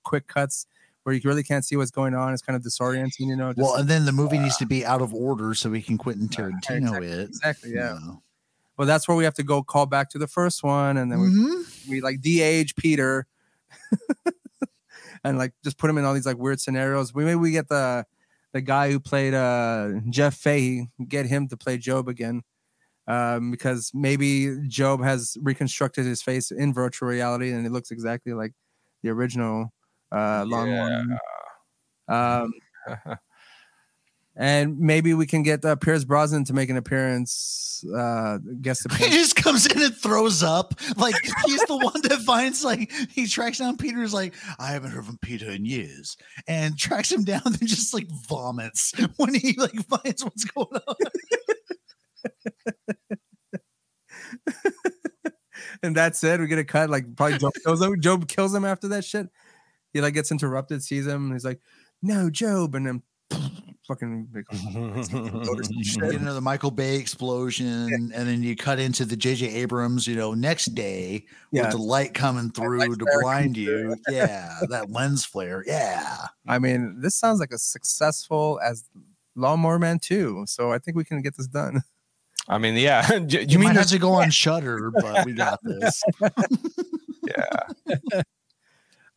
quick cuts where you really can't see what's going on. It's kind of disorienting, Well, and then the movie needs to be out of order so we can Quentin Tarantino it. Exactly, yeah. Well, that's where we have to go call back to the first one, and then we like de-age Peter, and like just put him in all these like weird scenarios. Maybe we get the guy who played Jeff Fahey, get him to play Job again, because maybe Job has reconstructed his face in virtual reality, and it looks exactly like the original Lawnmower Man. And maybe we can get Pierce Brosnan to make an appearance, guest appearance. He just comes in and throws up. Like he's the one that finds, like, he tracks down Peter's like, I haven't heard from Peter in years, and tracks him down and just like vomits when he like finds what's going on. And that's it. We get a cut. Like probably Job kills him after that shit. He like gets interrupted, sees him, and he's like, "No, Job," and then fucking get another Michael Bay explosion, and then you cut into the J.J. Abrams, next day with the light coming through to blind you. Yeah, that lens flare. Yeah, I mean, this sounds like a successful as Lawnmower Man 2. So I think we can get this done. I mean, yeah. You might have to go on Shudder, but we got this. Yeah.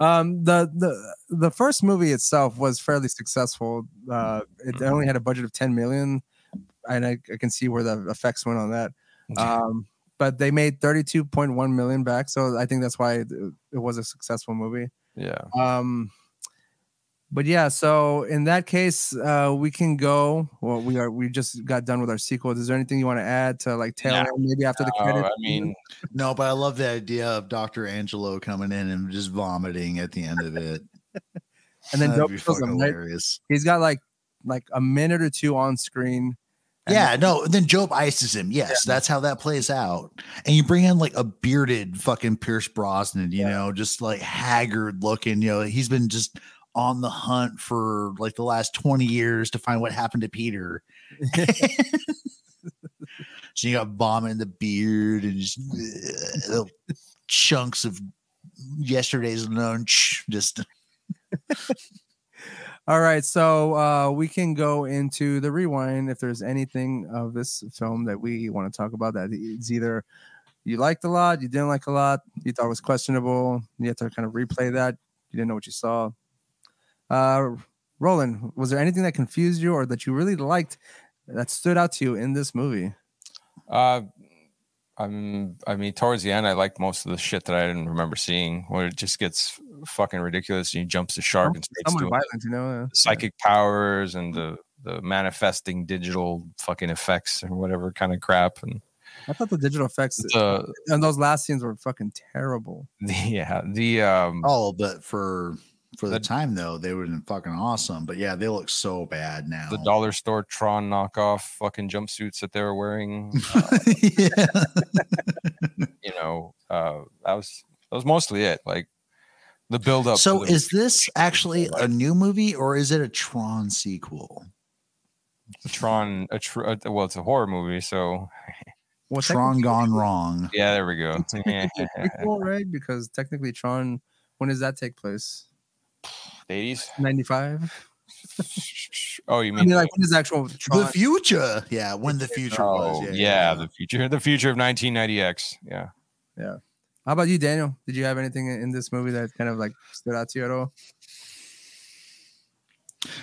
The first movie itself was fairly successful. It only had a budget of 10 million, and I can see where the effects went on that. But they made 32.1 million back, so I think that's why it was a successful movie. Yeah. But yeah, so in that case, we can go. Well, we just got done with our sequel. Is there anything you want to add to like tail end, maybe after the credits? I mean, no, but I love the idea of Dr. Angelo coming in and just vomiting at the end of it. and then That'd Joe be kills fucking him. Right? hilarious. He's got like a minute or two on screen. Yeah, no. Then Job ices him. Yes, that's how that plays out. And you bring in like a bearded fucking Pierce Brosnan, you know, just like haggard looking. You know, he's been just on the hunt for like the last 20 years to find what happened to Peter. So you got vomit in the beard and just little chunks of yesterday's lunch. Just All right, so we can go into the rewind if there's anything of this film that we want to talk about that it's either you liked a lot, you didn't like a lot, you thought was questionable, you have to kind of replay that, you didn't know what you saw. Roland, was there anything that confused you or that you really liked that stood out to you in this movie? I mean, towards the end, I liked most of the shit that I didn't remember seeing, where it just gets fucking ridiculous. And he jumps the shark and starts doing violent, you know, psychic powers and the manifesting digital fucking effects or whatever kind of crap. And I thought the digital effects and those last scenes were fucking terrible. but for the time though, they would have been fucking awesome. But yeah, they look so bad now. The dollar store Tron knockoff fucking jumpsuits that they were wearing. You know, that was mostly it. Like the build up. So is this actually a new movie or is it a Tron sequel? Well, it's a horror movie, so Tron gone wrong. Yeah, there we go. Prequel, right? Because technically Tron, when does that take place? 80s, 95. Oh, you mean like when is actual Tron? The future? Yeah, when the future was. The future of 1990X. Yeah. How about you, Daniel? Did you have anything in this movie that kind of like stood out to you at all?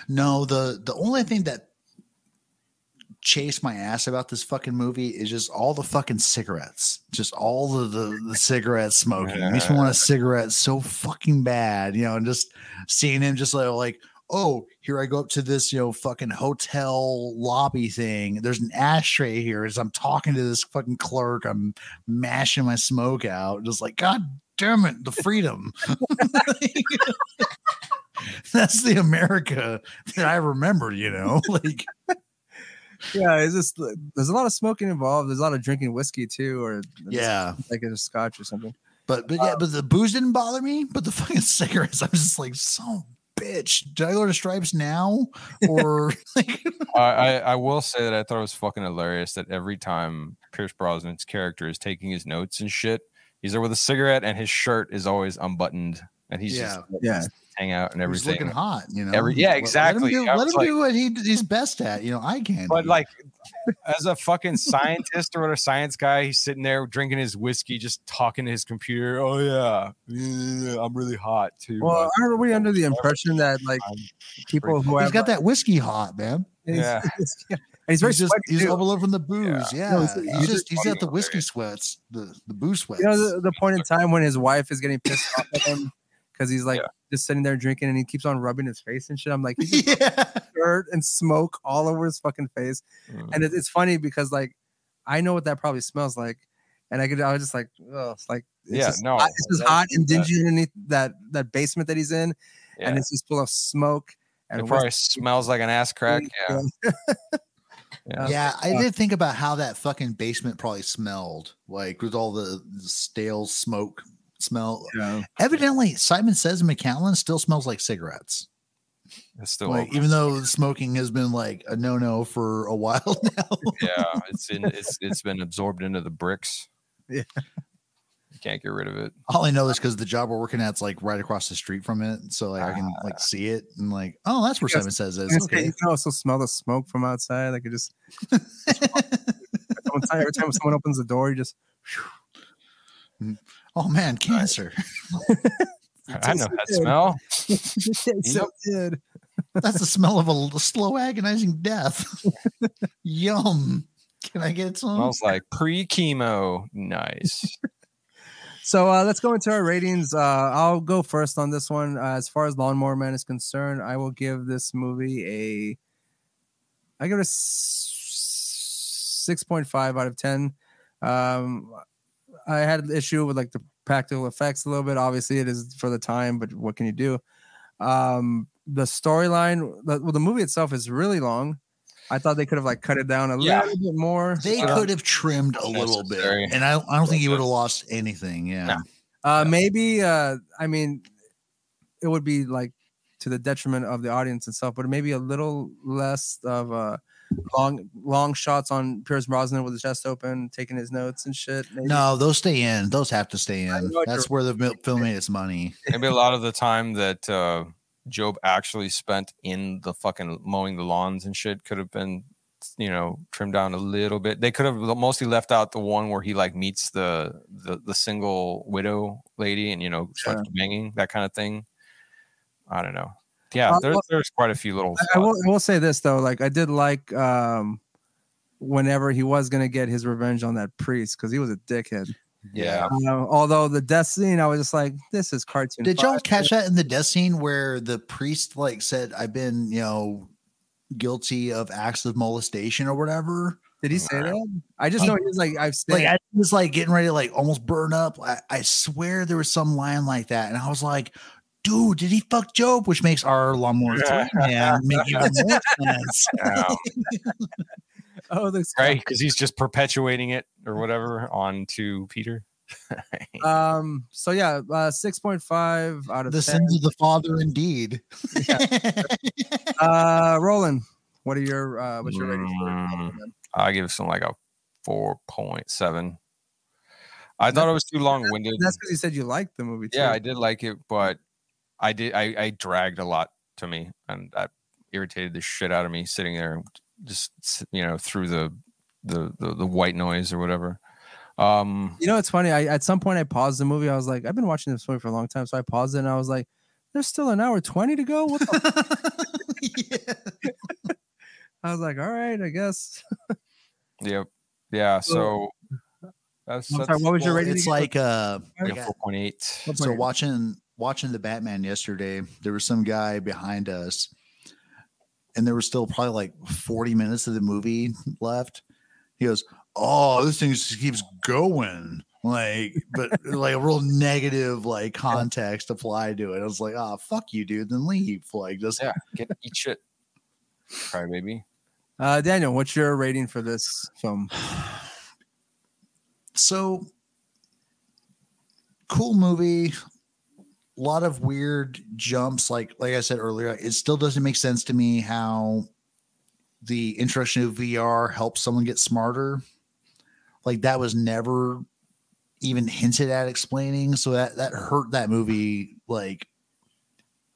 No, the only thing that chased my ass about this fucking movie is just all the fucking cigarettes, just all of the cigarette smoking. It makes me want a cigarette so fucking bad, you know, and just seeing him just like, oh, here I go up to this, you know, fucking hotel lobby thing. There's an ashtray here. As I'm talking to this fucking clerk, I'm mashing my smoke out. Just like, God damn it, the freedom. That's the America that I remember, you know, like. Yeah, it's just there's a lot of smoking involved. There's a lot of drinking whiskey too, or like a scotch or something. But the booze didn't bother me. But the fucking cigarettes, I'm just like, so bitch. Did I go to Stripes now? Or like, I will say that I thought it was fucking hilarious that every time Pierce Brosnan's character is taking his notes and shit, he's there with a cigarette and his shirt is always unbuttoned and he's just hang out and everything. He's looking hot, you know. Exactly. Let him do what he's best at, you know. I can. But like, as a fucking scientist or whatever, science guy, he's sitting there drinking his whiskey, just talking to his computer. Oh yeah, I'm really hot too. Well, are we under the impression that like people who he's got that whiskey hot, man? Yeah. And he's level up from the booze. Yeah, no, he's got the whiskey sweats, the booze sweats. You know, the point in time when his wife is getting pissed off at him because he's like just sitting there drinking and he keeps on rubbing his face and shit. I'm like, he's dirt and smoke all over his fucking face. And it's funny because like I know what that probably smells like, and I was just like, oh, it's like it's just hot and dingy underneath that basement that he's in, and it's just full of smoke. And it probably smells like an ass crack. Yeah, I did think about how that fucking basement probably smelled, like with all the stale smoke smell. Yeah. Evidently, Simon Says McAllen still smells like cigarettes. It's still like, even though smoking has been like a no-no for a while now. Yeah, it's been absorbed into the bricks. Yeah. You can't get rid of it. All I know is because the job we're working at's like right across the street from it, so like I can like see it and like, oh, that's where Simon Says is. Okay. You can also smell the smoke from outside. Like it just every time someone opens the door, you just oh man, cancer. I know that smell. It's so good. That's the smell of a slow agonizing death. Yum. Can I get some? Smells like pre-chemo. Nice. So let's go into our ratings. I'll go first on this one. As far as Lawnmower Man is concerned, I will give this movie I give it a 6.5 out of 10. I had an issue with like the practical effects a little bit. Obviously, it is for the time, but what can you do? the storyline, the movie itself is really long. I thought they could have like cut it down a little bit more. They could have trimmed a little bit, and I don't think you would have lost anything. Yeah. Maybe. I mean, it would be like to the detriment of the audience itself, but maybe a little less of long shots on Pierce Brosnan with his chest open, taking his notes and shit. Maybe. No, those stay in. Those have to stay in. That's where the film made its money. Maybe a lot of the time that Job actually spent in the fucking mowing the lawns and shit could have been, trimmed down a little bit. They could have mostly left out the one where he like meets the single widow lady and starts banging, that kind of thing. I don't know. Yeah, there's quite a few little. I will say this though, like I did like whenever he was gonna get his revenge on that priest because he was a dickhead. Yeah. Although the death scene, I was just like, this is cartoon. Did y'all catch that in the death scene where the priest like said, "I've been, guilty of acts of molestation or whatever"? Did he say that? I just know he was like, I was like getting ready to like almost burn up. I swear there was some line like that, and I was like, dude, did he fuck Job? Which makes our Lawnmower Man make even more sense. Oh, that's right, because he's just perpetuating it or whatever onto Peter. So yeah, 6.5 out of the 10. Sins of the father, indeed. Roland, what's your rating for? I give some like a 4.7. I thought it was too long-winded. That's because you said you liked the movie too. Yeah, I did like it, but I dragged a lot to me, and that irritated the shit out of me sitting there just through the white noise or whatever. It's funny, at some point I paused the movie. I was like, I've been watching this movie for a long time, so I paused it and I was like, there's still an hour 20 to go. What the I was like, all right, I guess. Yep. Yeah, so that's what was your rating? It's like 4.8. So watching the Batman yesterday, there was some guy behind us, and there was still probably like 40 minutes of the movie left. He goes, "Oh, this thing just keeps going." But like a real negative like context applied to it. I was like, "Oh, fuck you, dude. Then leave." Eat shit. Cry, baby. Daniel, what's your rating for this film? So cool movie. A lot of weird jumps. Like I said earlier, it still doesn't make sense to me how the introduction of VR helps someone get smarter. Like that was never even hinted at explaining. So that hurt that movie,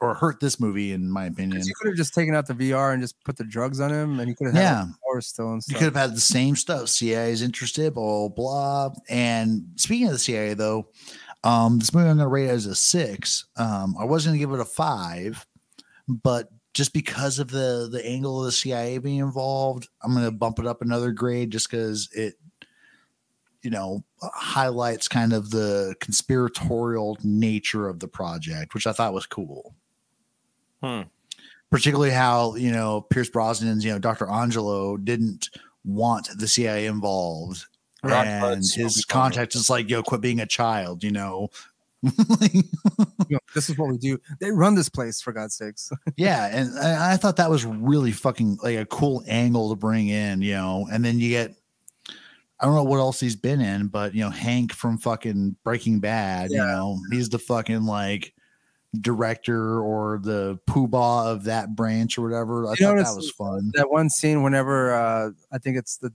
or hurt this movie, in my opinion. You could have just taken out the VR and just put the drugs on him, and you could have had power still and stuff. You could have had the same stuff. CIA is interested, blah, blah. And speaking of the CIA, though, this movie I'm going to rate it as a 6. I was going to give it a 5, but just because of the angle of the CIA being involved, I'm going to bump it up another grade just because it, highlights kind of the conspiratorial nature of the project, which I thought was cool. Particularly how, Pierce Brosnan's, Dr. Angelo didn't want the CIA involved. And his contact is like, quit being a child, This is what we do. They run this place, for God's sakes. Yeah. And I thought that was really fucking like a cool angle to bring in, and then you get, I don't know what else he's been in, but Hank from fucking Breaking Bad, he's the fucking like director or the poobah of that branch or whatever. I thought that was fun. That one scene whenever I think it's the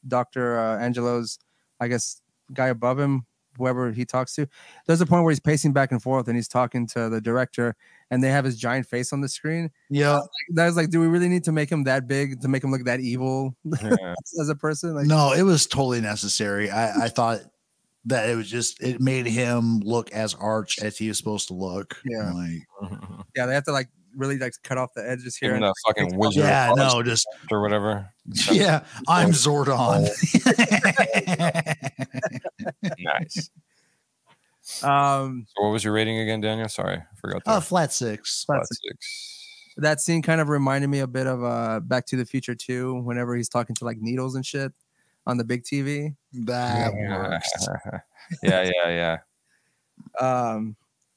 Dr. Angelo's, I guess, guy above him, whoever he talks to. There's a point where he's pacing back and forth and he's talking to the director and they have his giant face on the screen. Yeah. That was like, do we really need to make him that big to make him look that evil as a person? Like, no, it was totally necessary. I thought that it made him look as arch as he was supposed to look. Yeah. Yeah, they have to like really like cut off the edges here. And the fucking wizard. Yeah, no, just or whatever. Yeah, I'm Zordon. Nice. So what was your rating again, Daniel? Sorry, I forgot that. Flat 6. Flat 6. That scene kind of reminded me a bit of Back to the Future 2, whenever he's talking to like needles and shit on the big TV. That works. Yeah.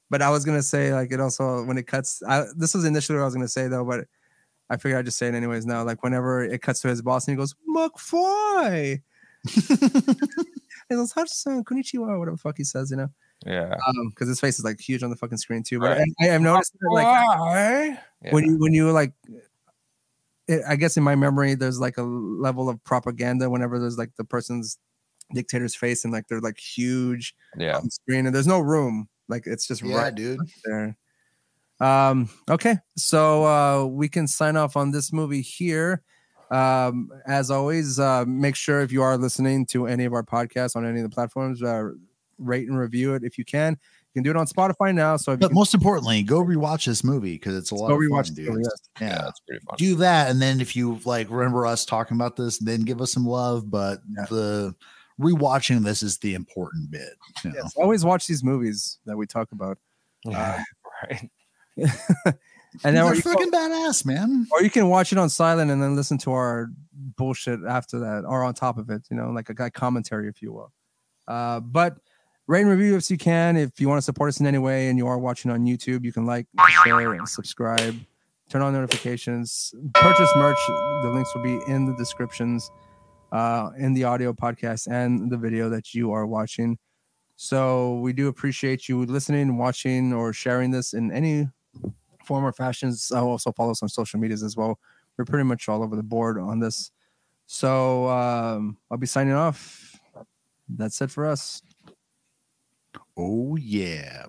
But I was gonna say like it also when it cuts. This was initially what I was gonna say though, but I figured I'd just say it anyways now. Like whenever it cuts to his boss and he goes McFly, he goes Hudson Konnichiwa or whatever the fuck he says, you know. Yeah. Because his face is like huge on the fucking screen too. But Right. I've noticed that, like when you like. I guess in my memory, there's like a level of propaganda whenever there's like the person's dictator's face and like they're like huge on the screen and there's no room. Like it's just right there. Okay, so we can sign off on this movie here. As always, make sure if you are listening to any of our podcasts on any of the platforms, rate and review it if you can. You can do it on Spotify now. So, but most importantly, go rewatch this movie because it's a lot of fun, dude. Yeah, that's pretty fun. Do that, and then if you like remember us talking about this, then give us some love. But the rewatching this is the important bit. You know? Yes, always watch these movies that we talk about. Right. And then they're fucking badass, man. Or you can watch it on silent and then listen to our bullshit after that, or on top of it. You know, like a commentary, if you will. But rate and review if you can. If you want to support us in any way and you are watching on YouTube, you can like, share, and subscribe. Turn on notifications. Purchase merch. The links will be in the descriptions, in the audio podcast and the video that you are watching. So we do appreciate you listening, watching, or sharing this in any form or fashions. I'll also follow us on social medias as well. We're pretty much all over the board on this. So I'll be signing off. That's it for us. Oh, yeah.